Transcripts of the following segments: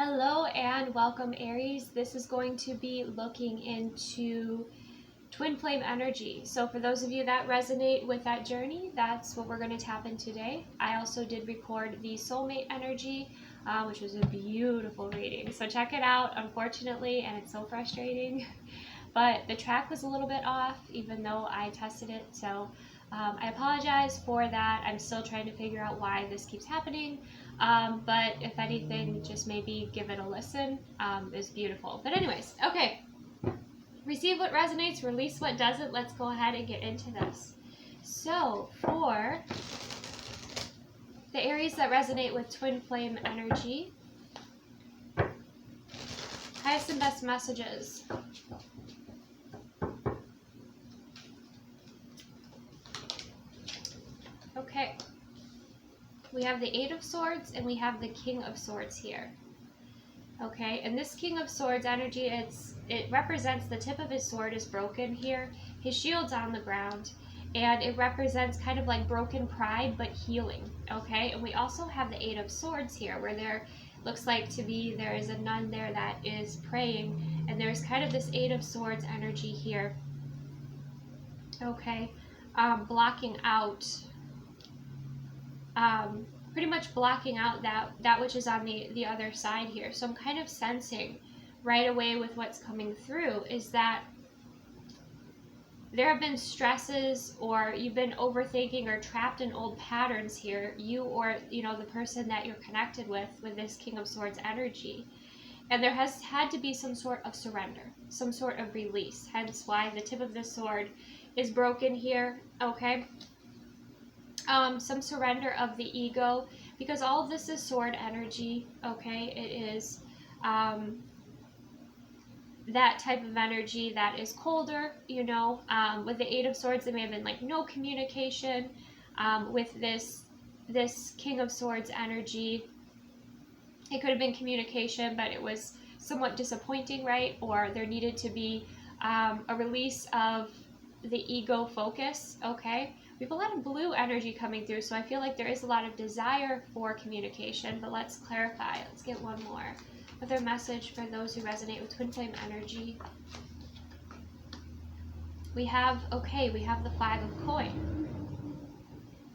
Hello and welcome, Aries. This is going to be looking into twin flame energy. So for those of you that resonate with that journey, that's what we're going to tap in today. I also did record the soulmate energy, which was a beautiful reading. So check it out, unfortunately, and it's so frustrating. But the track was a little bit off, even though I tested it. So I apologize for that. I'm still trying to figure out why this keeps happening. But if anything, just maybe give it a listen. It's beautiful. But anyways, okay. Receive what resonates, release what doesn't. Let's go ahead and get into this. So for the Aries that resonate with twin flame energy, highest and best messages. Okay, we have the Eight of Swords and we have the King of Swords here. Okay, and this King of Swords energy, it represents the tip of his sword is broken here. His shield's on the ground, and it represents kind of like broken pride, but healing. Okay, and we also have the Eight of Swords here, where there looks like to be, there is a nun there that is praying, and there's kind of this Eight of Swords energy here. Okay, blocking out. Pretty much blocking out that which is on the other side here. So I'm kind of sensing right away with what's coming through is that there have been stresses, or you've been overthinking or trapped in old patterns here, you or the person that you're connected with this King of Swords energy. And there has had to be some sort of surrender, some sort of release, hence why the tip of the sword is broken here. Okay, some surrender of the ego, because all of this is sword energy. Okay, it is that type of energy that is colder, with the Eight of Swords there may have been like no communication. With this King of Swords energy, it could have been communication, but it was somewhat disappointing, right? Or there needed to be a release of the ego focus. Okay, we have a lot of blue energy coming through, so I feel like there is a lot of desire for communication. But let's clarify. Let's get one more other message for those who resonate with twin flame energy. We have the Five of Coins.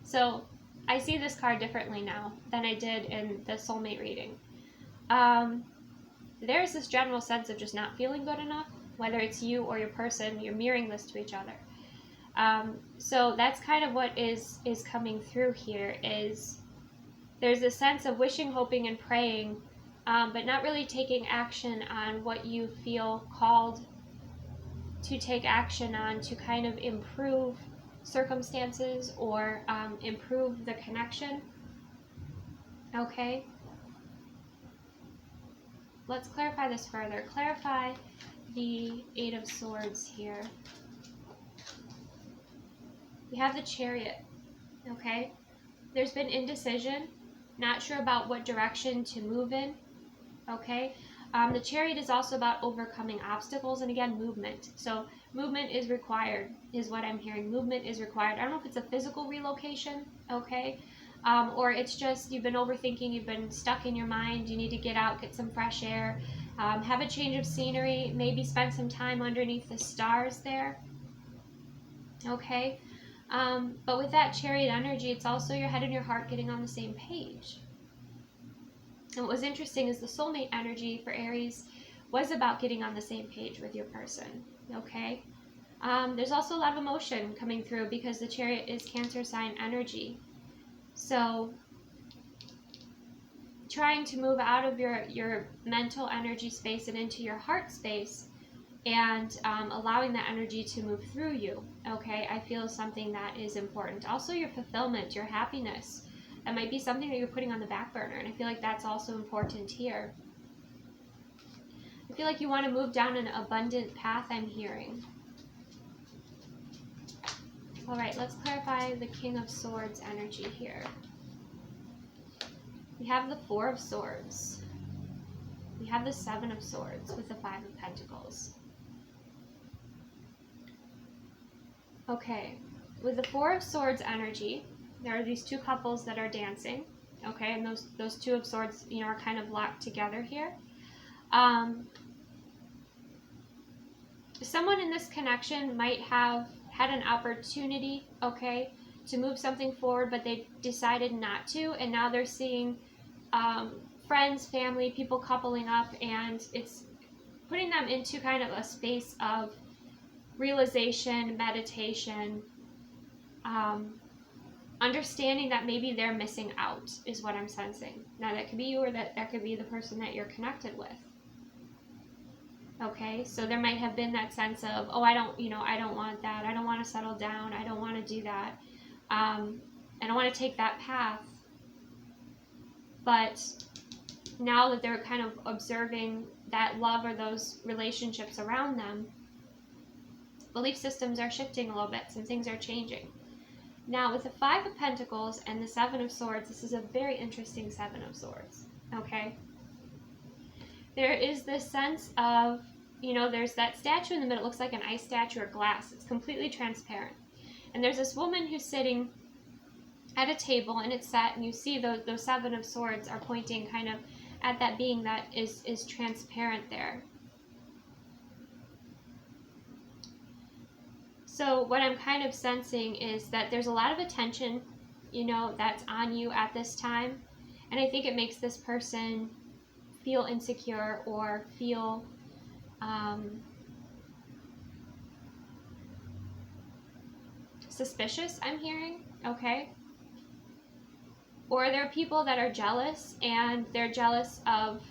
So I see this card differently now than I did in the soulmate reading. There's this general sense of just not feeling good enough, whether it's you or your person. You're mirroring this to each other. So that's kind of what is coming through here. Is there's a sense of wishing, hoping, and praying, but not really taking action on what you feel called to take action on to kind of improve circumstances or improve the connection. Okay, let's clarify this further. Clarify the Eight of Swords here. We have the Chariot. Okay, there's been indecision, not sure about what direction to move in. Okay, the Chariot is also about overcoming obstacles, and again, movement. So movement is required, is what I'm hearing. Movement is required. I don't know if it's a physical relocation, okay, or it's just you've been overthinking, you've been stuck in your mind, you need to get out, get some fresh air, have a change of scenery, maybe spend some time underneath the stars there. Okay, but with that Chariot energy, it's also your head and your heart getting on the same page. And what was interesting is the soulmate energy for Aries was about getting on the same page with your person. Okay, there's also a lot of emotion coming through because the Chariot is Cancer sign energy. So trying to move out of your mental energy space and into your heart space, and allowing that energy to move through you. Okay, I feel something that is important. Also your fulfillment, your happiness. That might be something that you're putting on the back burner, and I feel like that's also important here. I feel like you want to move down an abundant path, I'm hearing. All right, let's clarify the King of Swords energy here. We have the Four of Swords. We have the Seven of Swords with the Five of Pentacles. Okay, with the Four of Swords energy, there are these two couples that are dancing. Okay, and those Two of Swords, you know, are kind of locked together here. Someone in this connection might have had an opportunity, okay, to move something forward, but they decided not to, and now they're seeing friends, family, people coupling up, and it's putting them into kind of a space of realization, meditation, understanding that maybe they're missing out is what I'm sensing. Now that could be you, or that could be the person that you're connected with. Okay, so there might have been that sense of, oh, I don't want that. I don't want to settle down. I don't want to do that. I don't want to take that path. But now that they're kind of observing that love or those relationships around them, belief systems are shifting a little bit. Some things are changing. Now, with the Five of Pentacles and the Seven of Swords, this is a very interesting Seven of Swords, okay? There is this sense of, you know, there's that statue in the middle. It looks like an ice statue or glass. It's completely transparent. And there's this woman who's sitting at a table, and it's set, and you see those Seven of Swords are pointing kind of at that being that is transparent there. So what I'm kind of sensing is that there's a lot of attention, you know, that's on you at this time. And I think it makes this person feel insecure or feel suspicious, I'm hearing, okay? Or there are people that are jealous, and they're jealous of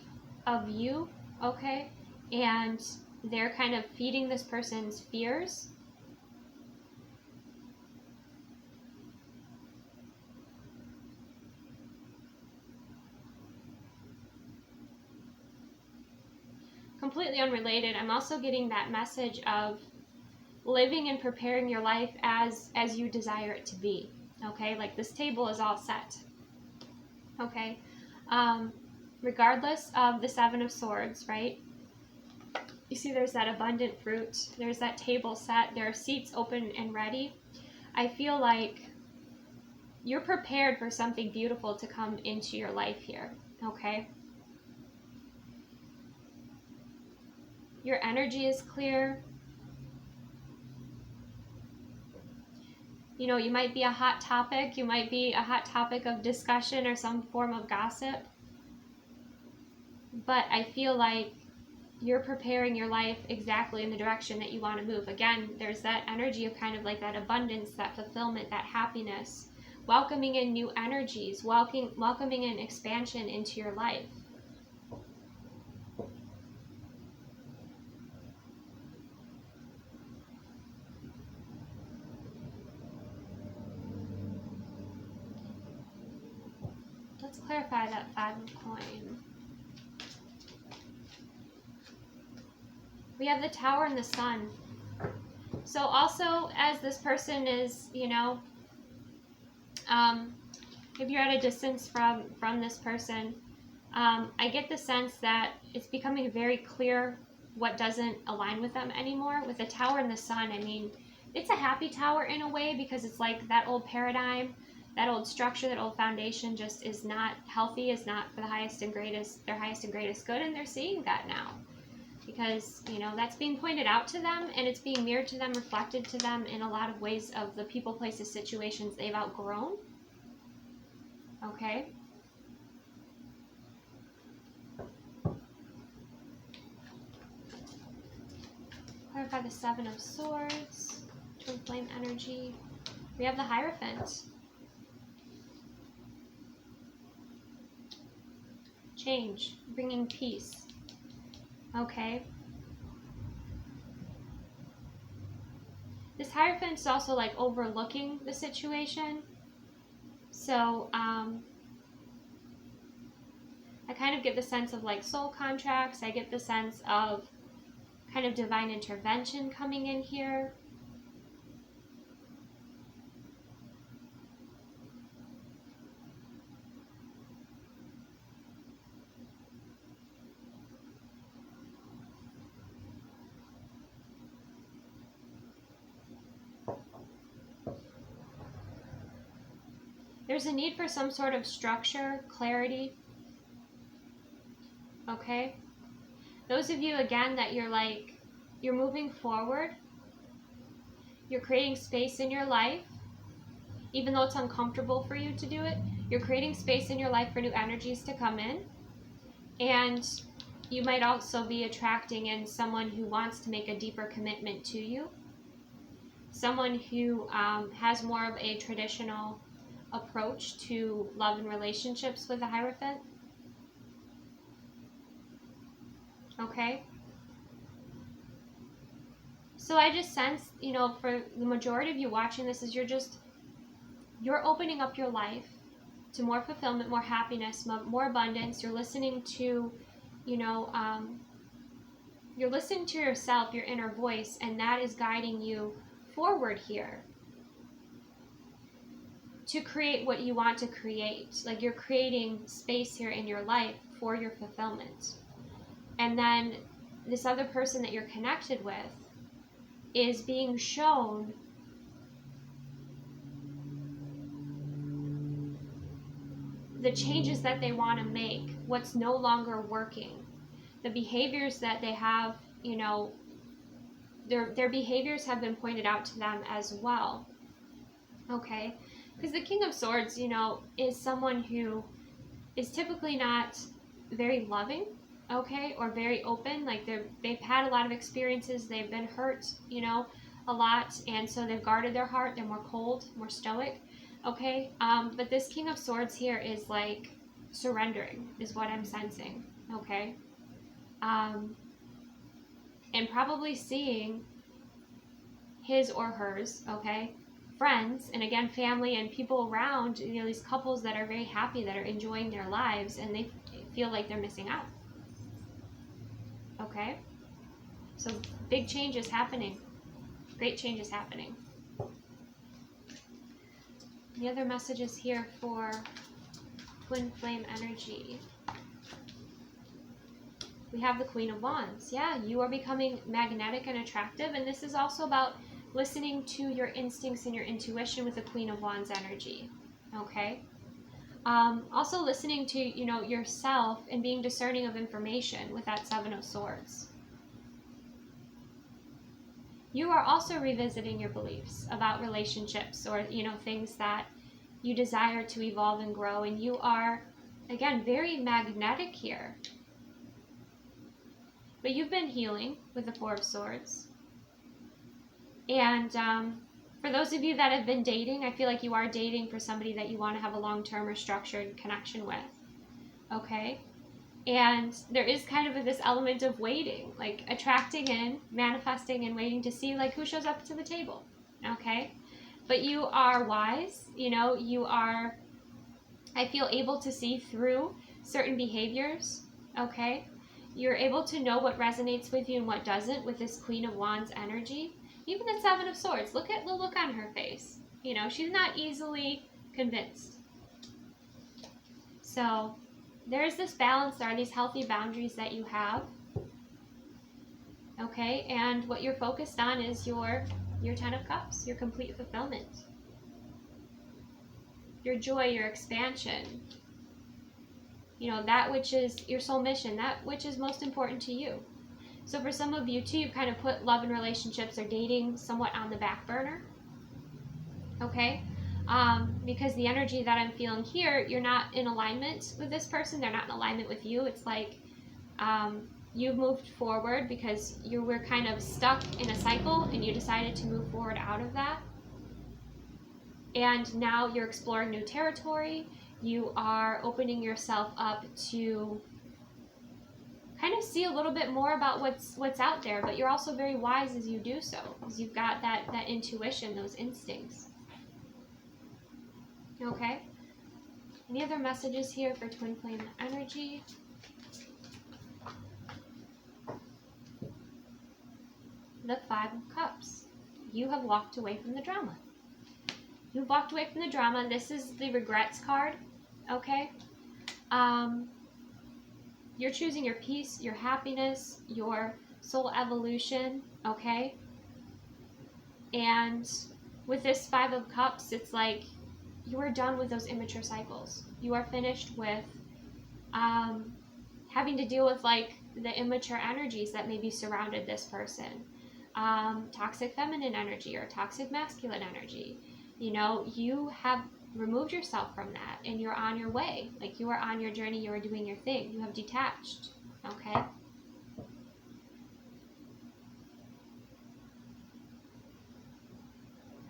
you, okay? And they're kind of feeding this person's fears. Completely unrelated, I'm also getting that message of living and preparing your life as you desire it to be, okay? Like this table is all set, okay? Regardless of the Seven of Swords, right? You see there's that abundant fruit, there's that table set, there are seats open and ready. I feel like you're prepared for something beautiful to come into your life here, okay? Your energy is clear. You know, you might be a hot topic. You might be a hot topic of discussion or some form of gossip. But I feel like you're preparing your life exactly in the direction that you want to move. Again, there's that energy of kind of like that abundance, that fulfillment, that happiness. Welcoming in new energies, welcoming in expansion into your life. Let's clarify that Five of Coins. We have the Tower and the Sun. So also, as this person is, you know, if you're at a distance from this person, I get the sense that it's becoming very clear what doesn't align with them anymore. With the Tower and the Sun, I mean, it's a happy tower in a way, because it's like that old paradigm, that old structure, that old foundation just is not healthy, is not for the highest and greatest, their highest and greatest good, and they're seeing that now. Because, you know, that's being pointed out to them, and it's being mirrored to them, reflected to them in a lot of ways of the people, places, situations they've outgrown. Okay? Clarify the Seven of Swords, twin flame energy. We have the Hierophant. Change, bringing peace. Okay. This Hierophant is also like overlooking the situation. So, I kind of get the sense of like soul contracts. I get the sense of kind of divine intervention coming in here. There's a need for some sort of structure, clarity. Okay? Those of you, again, that you're moving forward. You're creating space in your life. Even though it's uncomfortable for you to do it, you're creating space in your life for new energies to come in. And you might also be attracting in someone who wants to make a deeper commitment to you. Someone who has more of a traditional approach to love and relationships with the Hierophant. Okay? So I just sense, for the majority of you watching this, is you're opening up your life to more fulfillment, more happiness, more abundance. You're listening to, you're listening to yourself, your inner voice, and that is guiding you forward here to create what you want to create. Like, you're creating space here in your life for your fulfillment. And then this other person that you're connected with is being shown the changes that they want to make, what's no longer working, the behaviors that they have, their behaviors have been pointed out to them as well. Okay? Because the King of Swords, is someone who is typically not very loving, okay, or very open. Like, they've had a lot of experiences, they've been hurt, a lot, and so they've guarded their heart. They're more cold, more stoic, okay. But this King of Swords here is like surrendering, is what I'm sensing, okay. And probably seeing his or hers, okay, friends, and again, family and people around, these couples that are very happy, that are enjoying their lives, and they feel like they're missing out. Okay? So big change is happening. Great change is happening. The other messages here for twin flame energy. We have the Queen of Wands. Yeah, you are becoming magnetic and attractive, and this is also about listening to your instincts and your intuition with the Queen of Wands energy. Okay? Also listening to, yourself and being discerning of information with that Seven of Swords. You are also revisiting your beliefs about relationships or, things that you desire to evolve and grow. And you are, again, very magnetic here. But you've been healing with the Four of Swords. And for those of you that have been dating, I feel like you are dating for somebody that you want to have a long-term or structured connection with. Okay? And there is kind of this element of waiting, like attracting in, manifesting, and waiting to see like who shows up to the table. Okay? But you are wise, you are, I feel, able to see through certain behaviors. Okay? You're able to know what resonates with you and what doesn't with this Queen of Wands energy. Even the Seven of Swords, look at the look on her face. She's not easily convinced. So there's this balance, there are these healthy boundaries that you have. Okay, and what you're focused on is your Ten of Cups, your complete fulfillment. Your joy, your expansion. That which is your soul mission, that which is most important to you. So for some of you too, you've kind of put love and relationships or dating somewhat on the back burner. Okay? Because the energy that I'm feeling here, you're not in alignment with this person. They're not in alignment with you. It's like you've moved forward because you were kind of stuck in a cycle and you decided to move forward out of that. And now you're exploring new territory. You are opening yourself up to kind of see a little bit more about what's out there, but you're also very wise as you do so, because you've got that intuition, those instincts. Okay? Any other messages here for twin flame energy? The Five of Cups. You have walked away from the drama. You've walked away from the drama. This is the regrets card. Okay? You're choosing your peace, your happiness, your soul evolution, okay? And with this Five of Cups, it's like you are done with those immature cycles. You are finished with having to deal with like the immature energies that maybe surrounded this person. Toxic feminine energy or toxic masculine energy. You know, you have removed yourself from that and you're on your way. Like you are on your journey, you are doing your thing. You have detached. Okay?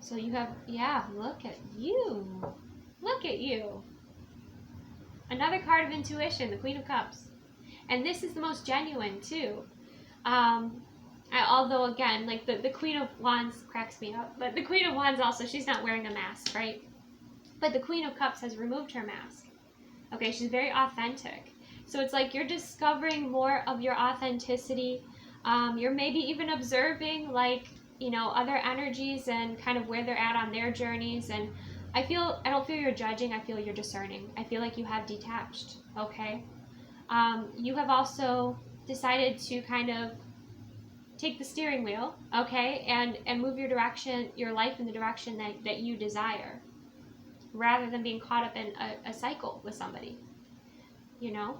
So you have, yeah, look at you. Look at you. Another card of intuition, the Queen of Cups. And this is the most genuine too. Although again, like the Queen of Wands cracks me up, but the Queen of Wands also, she's not wearing a mask, right? But the Queen of Cups has removed her mask. Okay, she's very authentic. So it's like you're discovering more of your authenticity. You're maybe even observing like, you know, other energies and kind of where they're at on their journeys. And I don't feel you're judging, I feel you're discerning. I feel like you have detached, okay? You have also decided to kind of take the steering wheel, okay, and move your life in the direction that you desire, rather than being caught up in a cycle with somebody, you know?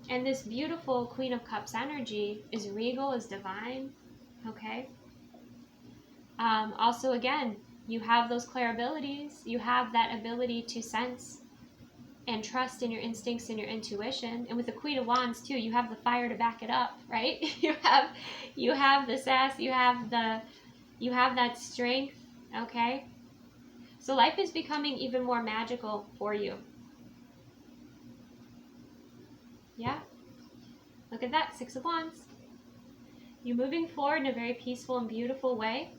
And this beautiful Queen of Cups energy is regal, is divine, okay? Also, again, you have those clairabilities. You have that ability to sense and trust in your instincts and your intuition. And with the Queen of Wands too, you have the fire to back it up, right? you have the sass, you have that strength, okay? So life is becoming even more magical for you. Yeah. Look at that, Six of Wands. You're moving forward in a very peaceful and beautiful way.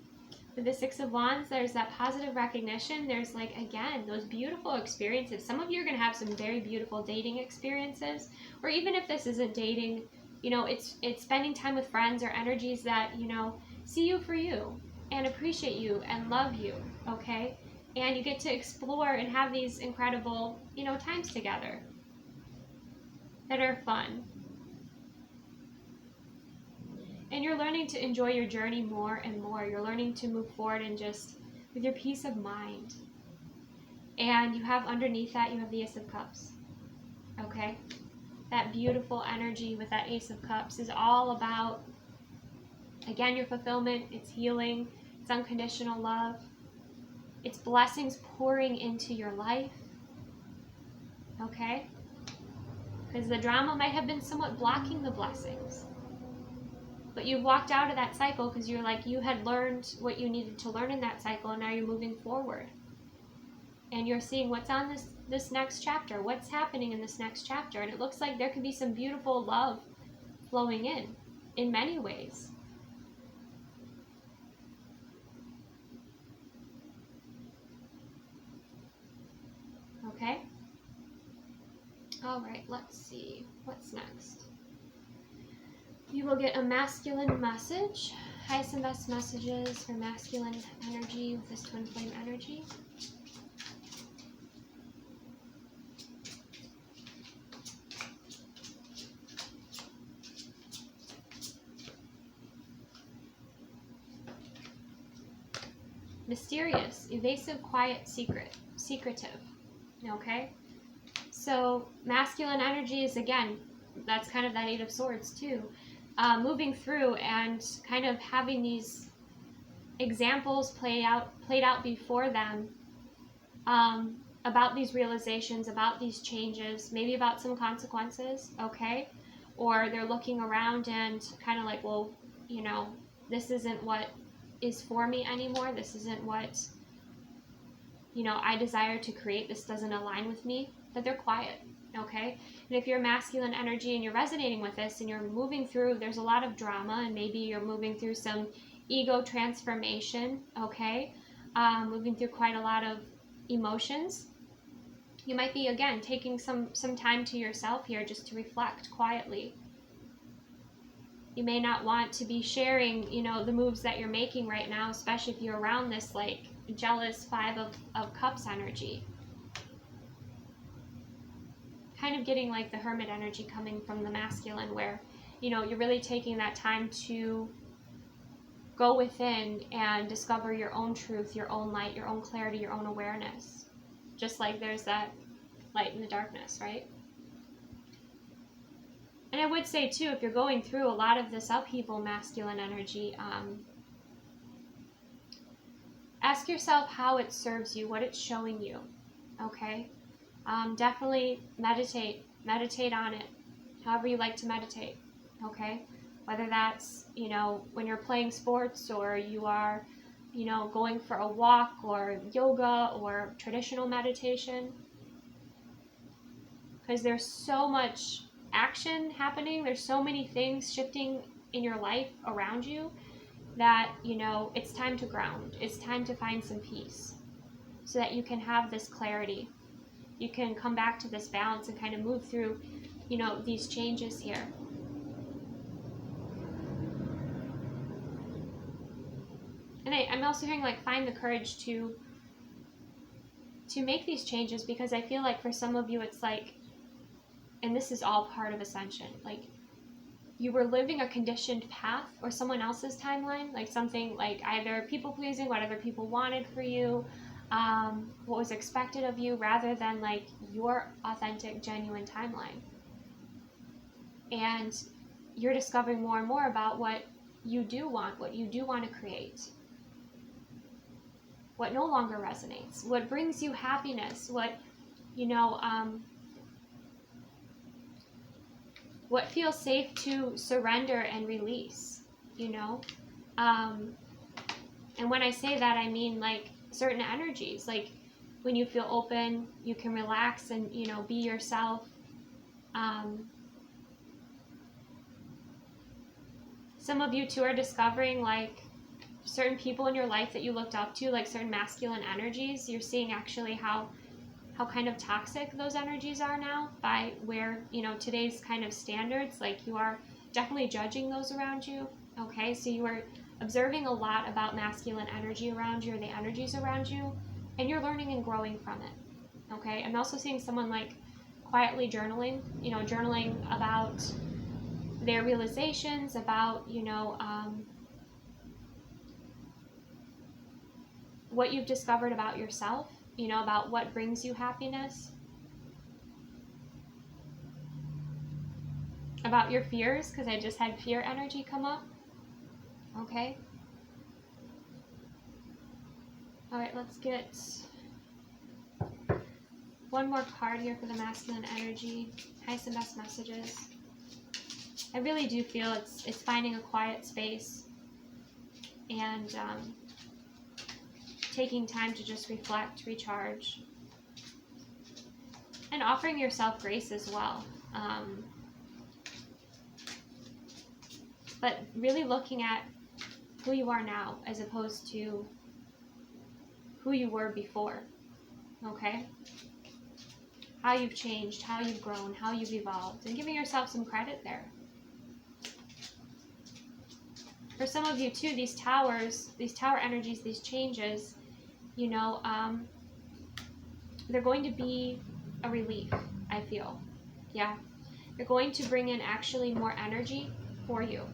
With the Six of Wands, there's that positive recognition. There's like, again, those beautiful experiences. Some of you are going to have some very beautiful dating experiences. Or even if this isn't dating, you know, it's spending time with friends or energies that, you know, see you for you and appreciate you and love you, okay? And you get to explore and have these incredible, you know, times together that are fun. And you're learning to enjoy your journey more and more. You're learning to move forward and just with your peace of mind. And you have underneath that, you have the Ace of Cups. Okay? That beautiful energy with that Ace of Cups is all about, again, your fulfillment. It's healing. It's unconditional love. It's blessings pouring into your life. Okay? Because the drama might have been somewhat blocking the blessings. But you've walked out of that cycle because you're like, you had learned what you needed to learn in that cycle, and now you're moving forward. And you're seeing what's on this next chapter, what's happening in this next chapter. And it looks like there could be some beautiful love flowing in many ways. Okay? All right, let's see. What's next? You will get a masculine message. Highest and best messages for masculine energy with this twin flame energy. Mysterious, evasive, quiet, secretive. Okay? So masculine energy is, again, that's kind of that Eight of Swords too. Moving through and kind of having these examples played out before them, about these realizations, about these changes, maybe about some consequences, okay? Or they're looking around and kind of like, well, you know, this isn't what is for me anymore. This isn't what, you know, I desire to create. This doesn't align with me. But they're quiet. Okay? And if you're masculine energy and you're resonating with this and you're moving through, there's a lot of drama, and maybe you're moving through some ego transformation, okay? Moving through quite a lot of emotions. You might be, again, taking some time to yourself here just to reflect quietly. You may not want to be sharing, you know, the moves that you're making right now, especially if you're around this, like, jealous Five of Cups energy. Kind of getting like the Hermit energy coming from the masculine, where, you know, you're really taking that time to go within and discover your own truth, your own light, your own clarity, your own awareness. Just like there's that light in the darkness, right? And I would say too, if you're going through a lot of this upheaval masculine energy, ask yourself how it serves you, what it's showing you, okay? Definitely meditate on it, however you like to meditate, okay? Whether that's, when you're playing sports, or you are, going for a walk, or yoga, or traditional meditation. Because there's so much action happening, there's so many things shifting in your life around you that, it's time to ground. It's time to find some peace so that you can have this clarity. You can come back to this balance and kind of move through, these changes here. And I'm also hearing, like, find the courage to make these changes, because I feel like for some of you it's like, and this is all part of Ascension, like you were living a conditioned path or someone else's timeline, like something like either people pleasing, what other people wanted for you, what was expected of you, rather than like your authentic, genuine timeline. And you're discovering more and more about what you do want to create, what no longer resonates, what brings you happiness, what, what feels safe to surrender and release, And when I say that, I mean like certain energies, like when you feel open, you can relax and, be yourself. Some of you too are discovering like certain people in your life that you looked up to, like certain masculine energies. You're seeing actually how kind of toxic those energies are now by where, today's kind of standards, like you are definitely judging those around you. Okay, so you are observing a lot about masculine energy around you, or the energies around you, and you're learning and growing from it. Okay, I'm also seeing someone like quietly journaling, journaling about their realizations, about, what you've discovered about yourself, about what brings you happiness, about your fears, because I just had fear energy come up. Okay. All right, let's get one more card here for the masculine energy. Highest and best messages. I really do feel it's finding a quiet space and taking time to just reflect, recharge, and offering yourself grace as well. But really looking at who you are now as opposed to who you were before, okay? How you've changed, how you've grown, how you've evolved, and giving yourself some credit there. For some of you too, these tower energies, these changes, they're going to be a relief, I feel. Yeah. They're going to bring in actually more energy for you.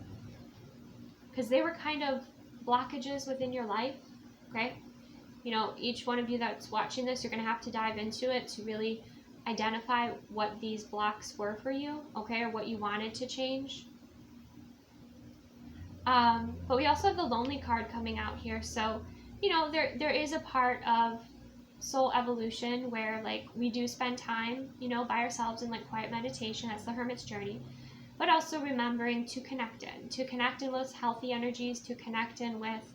Because they were kind of blockages within your life, okay? Each one of you that's watching this, you're going to have to dive into it to really identify what these blocks were for you, okay, or what you wanted to change. But we also have the lonely card coming out here. So, there is a part of soul evolution where like we do spend time, by ourselves in like quiet meditation. That's the hermit's journey. But also remembering to connect in with healthy energies, to connect in with,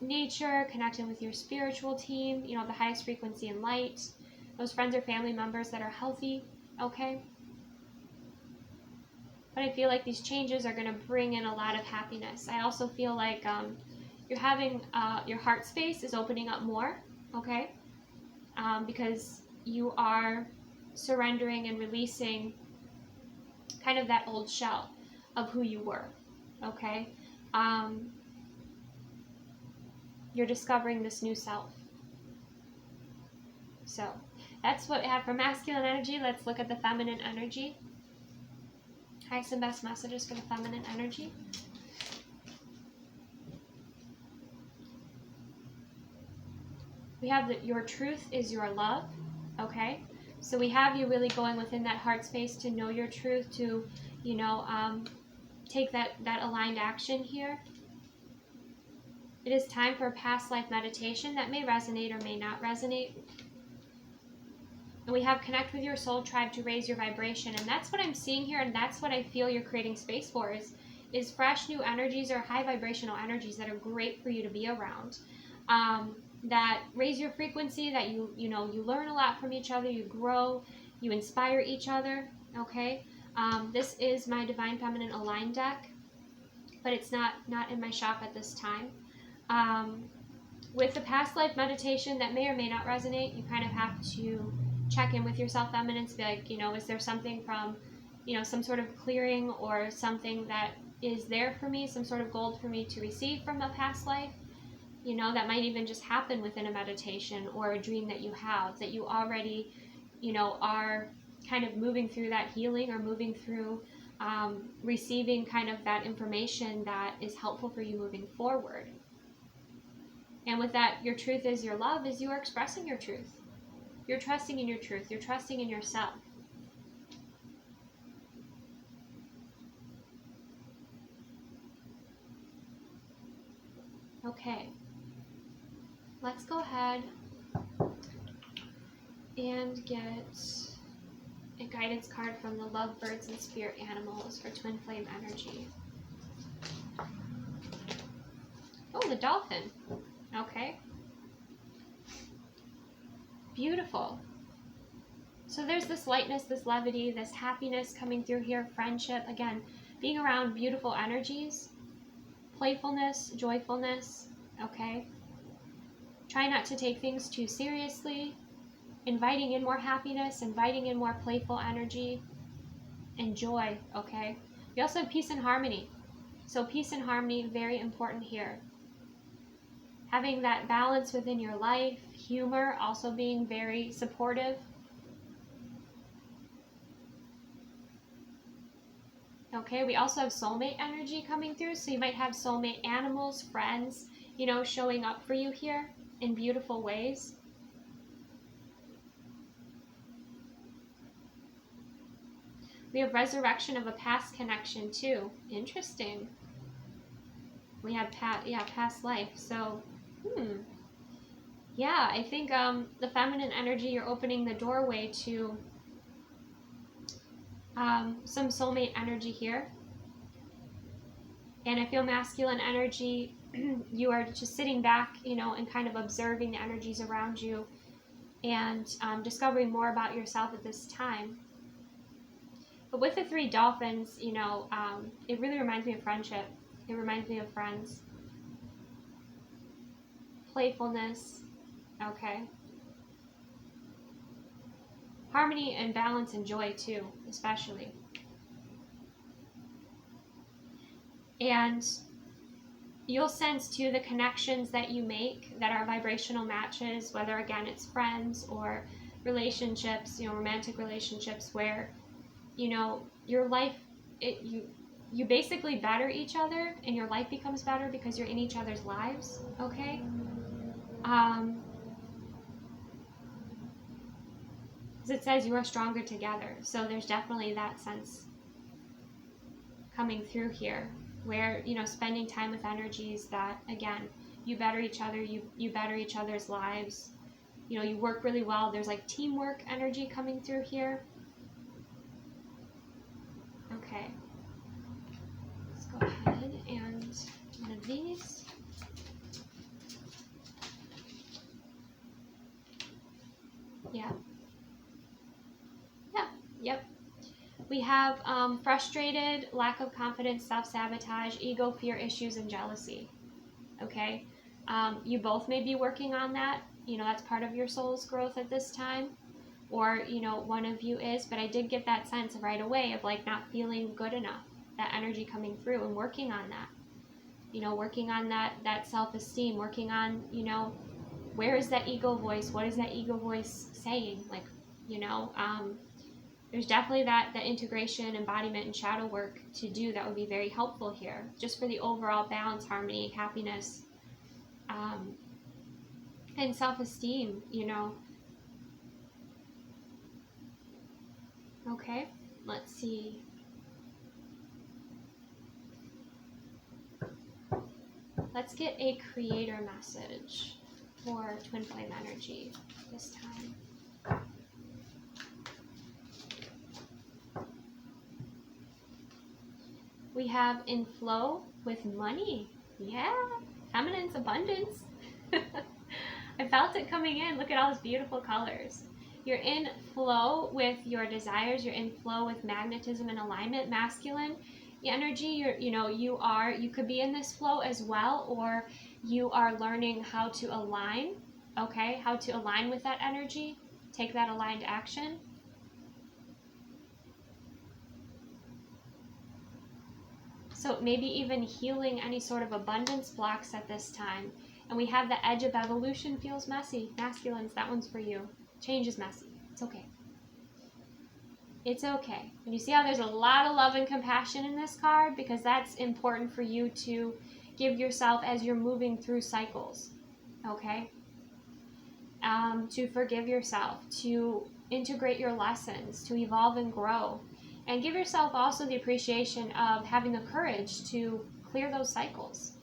nature, connect in with your spiritual team, the highest frequency and light, those friends or family members that are healthy, okay? But I feel like these changes are going to bring in a lot of happiness. I also feel like you're having, your heart space is opening up more, okay? Because you are surrendering and releasing kind of that old shell of who you were, okay? You're discovering this new self. So that's what we have for masculine energy. Let's look at the feminine energy. Highest and best messages for the feminine energy. We have that your truth is your love, okay? So we have you really going within that heart space to know your truth, to, you know, take that aligned action here. It is time for a past life meditation that may resonate or may not resonate. And we have connect with your soul tribe to raise your vibration. And that's what I'm seeing here, and that's what I feel you're creating space for, is fresh new energies or high vibrational energies that are great for you to be around. That raise your frequency, that you learn a lot from each other, you grow, you inspire each other, okay? This is my Divine Feminine Aligned deck, but it's not in my shop at this time. With the past life meditation that may or may not resonate, you kind of have to check in with yourself, feminine, to be like, you know, is there something from, you know, some sort of clearing or something that is there for me, some sort of gold for me to receive from a past life? You know, that might even just happen within a meditation or a dream that you have, that you already, you know, are kind of moving through that healing or moving through receiving kind of that information that is helpful for you moving forward. And with that, your truth is your love, is you are expressing your truth. You're trusting in your truth. You're trusting in yourself. Okay. Let's go ahead and get a guidance card from the lovebirds and spirit animals for twin flame energy. Oh, the dolphin. Okay. Beautiful. So there's this lightness, this levity, this happiness coming through here, friendship, again, being around beautiful energies, playfulness, joyfulness, okay? Try not to take things too seriously, inviting in more happiness, inviting in more playful energy and joy, okay? We also have peace and harmony. So peace and harmony, very important here. Having that balance within your life, humor, also being very supportive. Okay, we also have soulmate energy coming through, so you might have soulmate animals, friends, you know, showing up for you here in beautiful ways. We have resurrection of a past connection too. Interesting. We have past life. So, yeah, I think the feminine energy, you're opening the doorway to some soulmate energy here. And I feel masculine energy, you are just sitting back, you know, and kind of observing the energies around you and discovering more about yourself at this time. But with the three dolphins, you know, it really reminds me of friendship. It reminds me of friends. Playfulness. Okay. Harmony and balance and joy too, especially. And you'll sense too the connections that you make that are vibrational matches, whether again it's friends or relationships, you know, romantic relationships where, you know, your life, you basically better each other and your life becomes better because you're in each other's lives, okay? Because it says you are stronger together, so there's definitely that sense coming through here where, you know, spending time with energies that, again, you better each other, you better each other's lives, you know, you work really well. There's like teamwork energy coming through here. Okay, let's go ahead and one of these. Yep. We have frustrated, lack of confidence, self-sabotage, ego, fear issues, and jealousy. Okay, you both may be working on that. You know, that's part of your soul's growth at this time. Or, you know, one of you is, but I did get that sense right away of like not feeling good enough, that energy coming through and working on that. You know, working on that self-esteem, working on, you know, where is that ego voice? What is that ego voice saying? Like, you know, there's definitely that integration, embodiment, and shadow work to do that would be very helpful here, just for the overall balance, harmony, happiness, and self-esteem, you know. Okay, let's see. Let's get a creator message for twin flame energy this time. We have in flow with money. Yeah, feminine's abundance. I felt it coming in. Look at all those beautiful colors. You're in flow with your desires. You're in flow with magnetism and alignment, masculine energy. You could be in this flow as well, or you are learning how to align, okay? How to align with that energy, take that aligned action. So maybe even healing any sort of abundance blocks at this time. And we have the edge of evolution feels messy. Masculines, that one's for you. Change is messy. It's okay. It's okay. And you see how there's a lot of love and compassion in this card, because that's important for you to give yourself as you're moving through cycles. Okay? To forgive yourself, to integrate your lessons, to evolve and grow. And give yourself also the appreciation of having the courage to clear those cycles.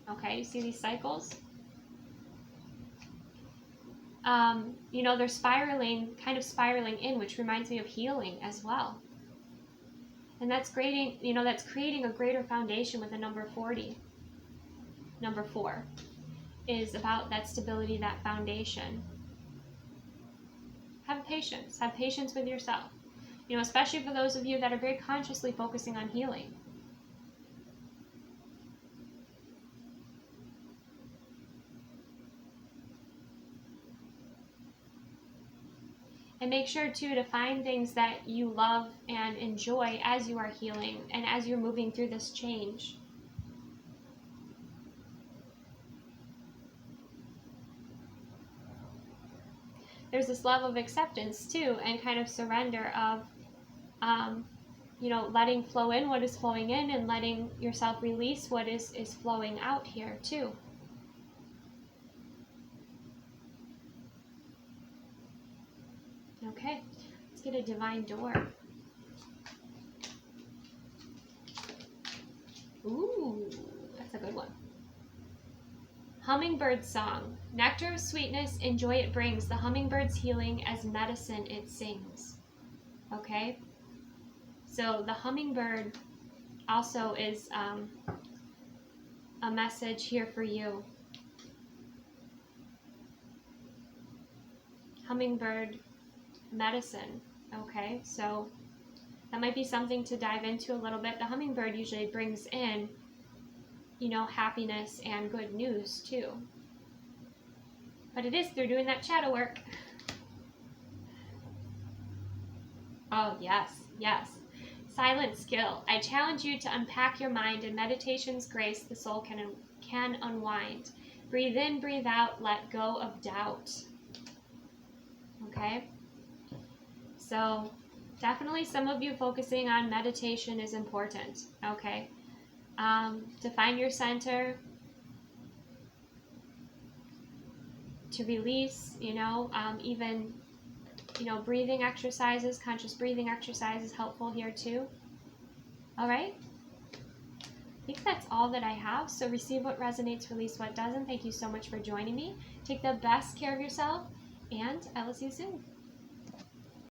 Okay, you see these cycles? They're kind of spiraling in, which reminds me of healing as well. And that's creating a greater foundation with the number 40. Number 4 is about that stability, that foundation. Have patience with yourself. Especially for those of you that are very consciously focusing on healing. And make sure, too, to find things that you love and enjoy as you are healing and as you're moving through this change. There's this love of acceptance, too, and kind of surrender of letting flow in what is flowing in and letting yourself release what is flowing out here too. Okay, let's get a divine door. Ooh, that's a good one. Hummingbird song. Nectar of sweetness and joy it brings. The hummingbird's healing as medicine it sings. Okay? So the hummingbird also is a message here for you. Hummingbird medicine. Okay, so that might be something to dive into a little bit. The hummingbird usually brings in, happiness and good news too. But it is through doing that shadow work. Oh, yes. Silent skill. I challenge you to unpack your mind in meditation's grace. The soul can unwind. Breathe in, breathe out, let go of doubt. Okay? So, definitely some of you focusing on meditation is important. Okay? To find your center, to release, even breathing exercises, conscious breathing exercise is helpful here too. All right. I think that's all that I have. So receive what resonates, release what doesn't. Thank you so much for joining me. Take the best care of yourself, and I will see you soon.